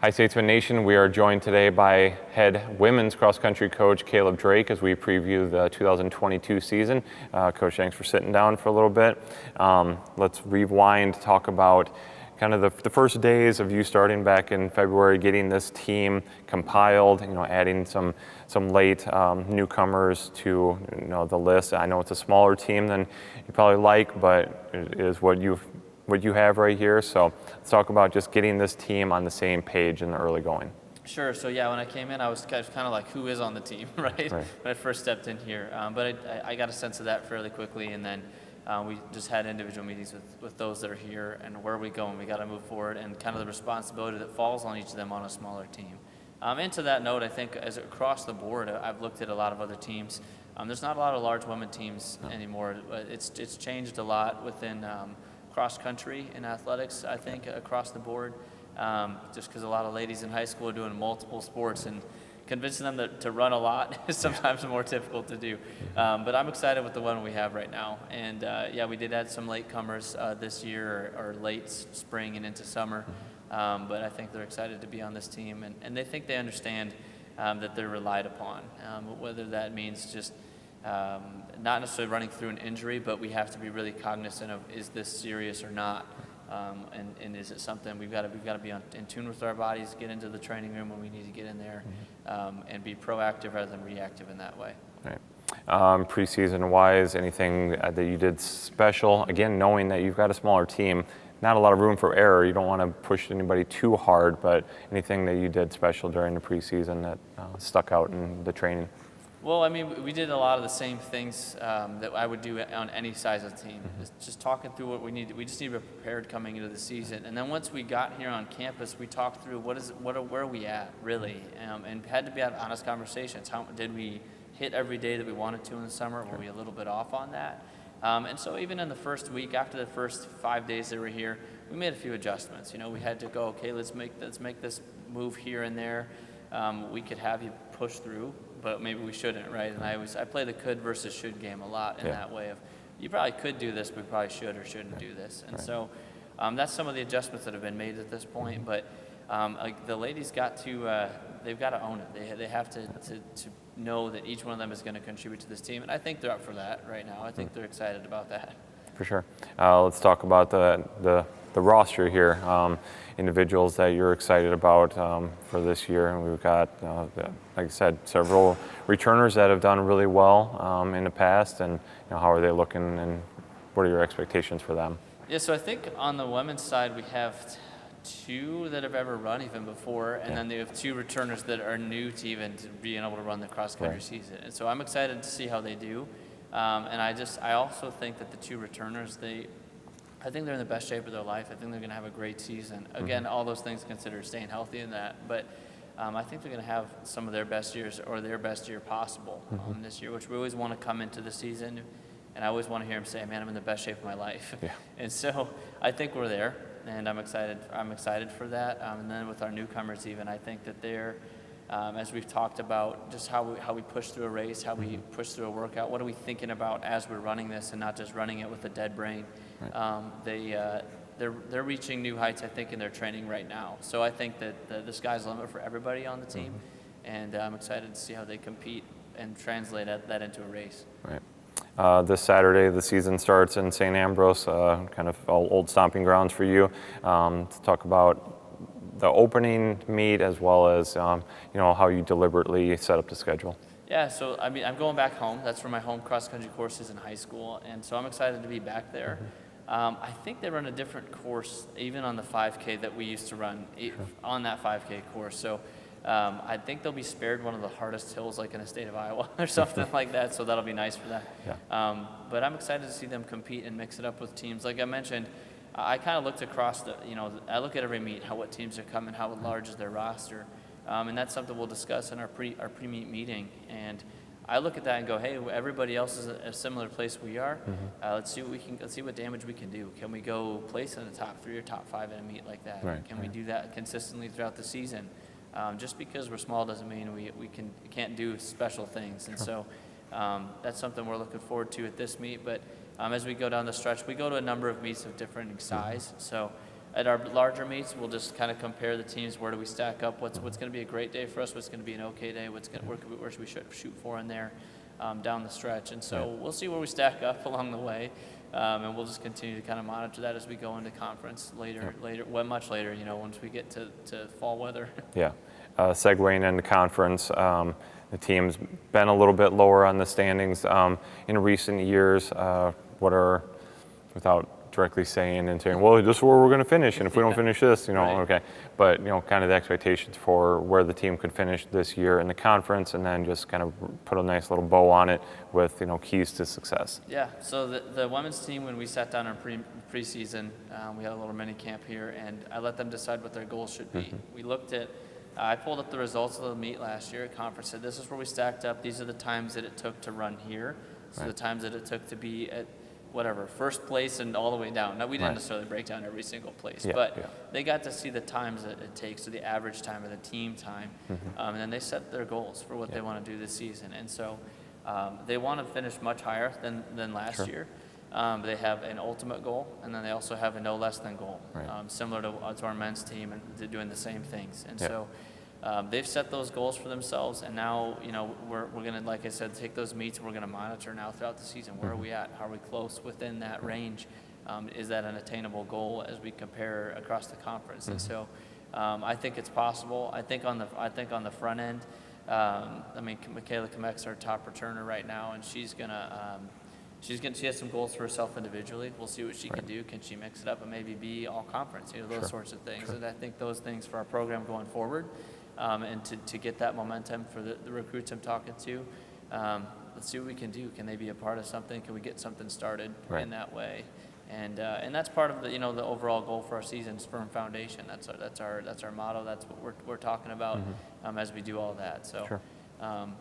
Hi, Statesman Nation. We are joined today by head women's cross-country coach Caleb Drake as we preview the 2022 season. Coach, thanks for sitting down for a little bit. Let's rewind, talk about kind of the first days of you starting back in February, getting this team compiled, adding some late newcomers to the list. I know it's a smaller team than you probably like, but it is what you have right here. So let's talk about just getting this team on the same page in the early going. Sure. So yeah, when I came in, I was kind of like, who is on the team, right? When I first stepped in here. But I got a sense of that fairly quickly, and then we just had individual meetings with those that are here and where are we going. We got to move forward, and kind of the responsibility that falls on each of them on a smaller team. And to that note, I think as across the board, I've looked at a lot of other teams. There's not a lot of large women teams anymore. It's changed a lot within cross country and athletics, I think, across the board, just because a lot of ladies in high school are doing multiple sports, and convincing them to run a lot is sometimes more difficult to do. But I'm excited with the one we have right now. And yeah, we did add some latecomers this year, or late spring and into summer. But I think they're excited to be on this team, and they think they understand that they're relied upon, whether that means just not necessarily running through an injury, but we have to be really cognizant of, is this serious or not, and is it something we've got to be in tune with our bodies, get into the training room when we need to get in there, and be proactive rather than reactive in that way. Right. Preseason wise, anything that you did special? Again, knowing that you've got a smaller team, not a lot of room for error. You don't want to push anybody too hard, but anything that you did special during the preseason that stuck out in the training? Well, I mean, we did a lot of the same things that I would do on any size of team. Just talking through what we need. We just need to be prepared coming into the season. And then once we got here on campus, we talked through where are we at, really? And had to be honest conversations. How did we hit every day that we wanted to in the summer? Were we a little bit off on that? And so even in the first week, after the first 5 days that we were here, we made a few adjustments. We had to go, okay, let's make this move here and there. We could have you push through, but maybe we shouldn't, right? And I play the could versus should game a lot in that way of, you probably could do this, but we probably should or shouldn't do this. And so that's some of the adjustments that have been made at this point. But the ladies they've got to own it. They have to know that each one of them is going to contribute to this team, and I think they're up for that right now. I think they're excited about that. For sure. Let's talk about the roster here. Individuals that you're excited about for this year, and we've got, like I said, several returners that have done really well in the past. And how are they looking, and what are your expectations for them? Yeah, so I think on the women's side we have two that have ever run even before, and then they have two returners that are new to even to being able to run the cross-country season. And so I'm excited to see how they do. And I also think that the two returners, I think they're in the best shape of their life. I think they're going to have a great season. Again, all those things considered, staying healthy in that. But I think they're going to have some of their best years, or their best year possible this year, which we always want to come into the season. And I always want to hear them say, man, I'm in the best shape of my life. Yeah. And so I think we're there, and I'm excited for that. And then with our newcomers even, I think that they're, as we've talked about, just how we push through a race, how we push through a workout, what are we thinking about as we're running this, and not just running it with a dead brain. They're reaching new heights, I think, in their training right now. So I think that the sky's the limit for everybody on the team, and I'm excited to see how they compete and translate that into a race. Right. This Saturday, the season starts in St. Ambrose, kind of old stomping grounds for you. To talk about the opening meet, as well as how you deliberately set up the schedule. Yeah, so I mean, I'm going back home. That's where my home cross-country course is in high school, and so I'm excited to be back there. I think they run a different course, even on the 5K that we used to run on that 5K course. So I think they'll be spared one of the hardest hills, like in the state of Iowa or something like that. So that'll be nice for them. Yeah. But I'm excited to see them compete and mix it up with teams. Like I mentioned, I kind of looked across I look at every meet, what teams are coming, how large is their roster. And that's something we'll discuss in our pre-meet meeting. And I look at that and go, hey, everybody else is at a similar place we are. Let's see what damage we can do. Can we go place in the top 3 or top 5 in a meet like that? Can we do that consistently throughout the season? Just because we're small doesn't mean we can't do special things. And so that's something we're looking forward to at this meet. But as we go down the stretch, we go to a number of meets of different size. So at our larger meets, we'll just kind of compare the teams. Where do we stack up? What's going to be a great day for us? What's going to be an okay day? Where should we shoot for in there down the stretch? And so we'll see where we stack up along the way, and we'll just continue to kind of monitor that as we go into conference much later. You know, once we get to fall weather. Yeah. Segueing into conference, the team's been a little bit lower on the standings in recent years. What are, without directly saying, well, this is where we're going to finish, and if we don't finish this, okay. But, kind of the expectations for where the team could finish this year in the conference, and then just kind of put a nice little bow on it with, keys to success. Yeah, so the women's team, when we sat down in preseason, we had a little mini camp here, and I let them decide what their goals should be. We looked at, I pulled up the results of the meet last year at conference, said this is where we stacked up, these are the times that it took to run here, so the times that it took to be at first place and all the way down. Now, we didn't necessarily break down every single place, but they got to see the times that it takes, so the average time of the team time, and then they set their goals for what they want to do this season. And so they want to finish much higher than last year. They have an ultimate goal, and then they also have a no less than goal, similar to our men's team, and they're doing the same things. And so they've set those goals for themselves, and now we're going to, like I said, take those meets, and we're going to monitor now throughout the season. Where are we at? How are we close within that range? Is that an attainable goal as we compare across the conference? And so I think it's possible. I think on the front end, Michaela Kamek's our top returner right now, and she has some goals for herself individually. We'll see what she can do. Can she mix it up and maybe be all conference? Those sorts of things. And I think those things for our program going forward. And to get that momentum for the recruits I'm talking to, let's see what we can do. Can they be a part of something? Can we get something started in that way? And that's part of the the overall goal for our season's firm foundation. That's our motto. That's what we're talking about as we do all that. So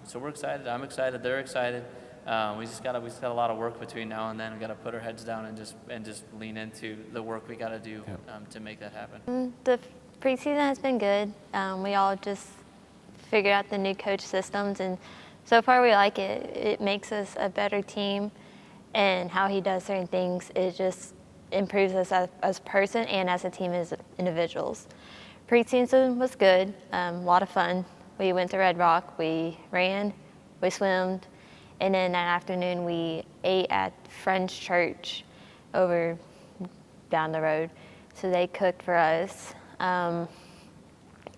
so we're excited. I'm excited. They're excited. We just got a lot of work between now and then. We got to put our heads down and just lean into the work we got to do to make that happen. The preseason has been good. We all just figured out the new coach systems, and so far we like it. It makes us a better team, and how he does certain things, it just improves us as a person and as a team as individuals. Preseason was good, a lot of fun. We went to Red Rock, we ran, we swimmed, and then that afternoon we ate at Friends Church over down the road. So they cooked for us.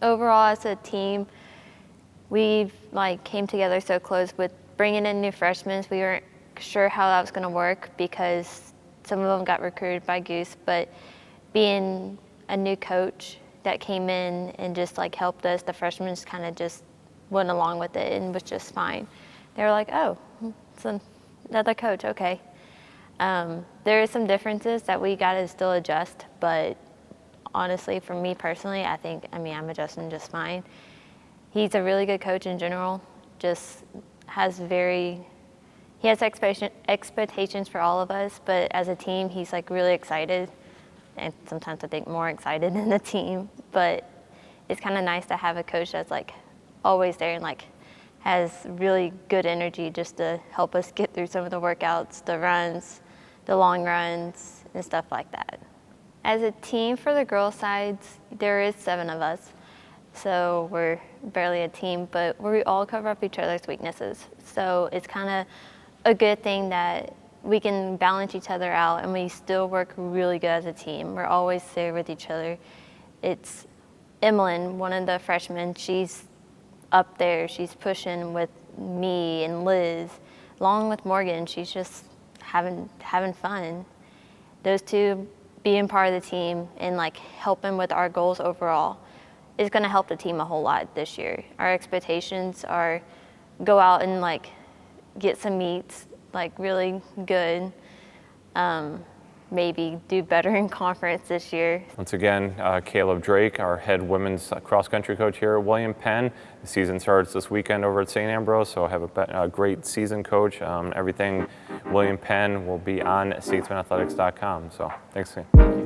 Overall, as a team, we've came together so close with bringing in new freshmen. We weren't sure how that was going to work because some of them got recruited by Goose, but being a new coach that came in and just helped us, the freshmen just kind of just went along with it and was just fine. They were like, oh, it's another coach, okay. There is some differences that we got to still adjust, but honestly, for me personally, I'm adjusting just fine. He's a really good coach in general, just he has expectations for all of us, but as a team, he's really excited, and sometimes I think more excited than the team, but it's kind of nice to have a coach that's always there and has really good energy just to help us get through some of the workouts, the runs, the long runs, and stuff like that. As a team for the girls' sides, there is 7 of us, so we're barely a team, but we all cover up each other's weaknesses. So it's kind of a good thing that we can balance each other out, and we still work really good as a team. We're always there with each other. It's Emmeline, one of the freshmen, she's up there. She's pushing with me and Liz, along with Morgan. She's just having fun. Those two being part of the team and helping with our goals overall is going to help the team a whole lot this year. Our expectations are go out and get some meets really good. Maybe do better in conference this year. Once again, Caleb Drake, our head women's cross-country coach here at William Penn. The season starts this weekend over at St. Ambrose, so have a great season, Coach. Everything William Penn will be on statesmanathletics.com. So thanks again.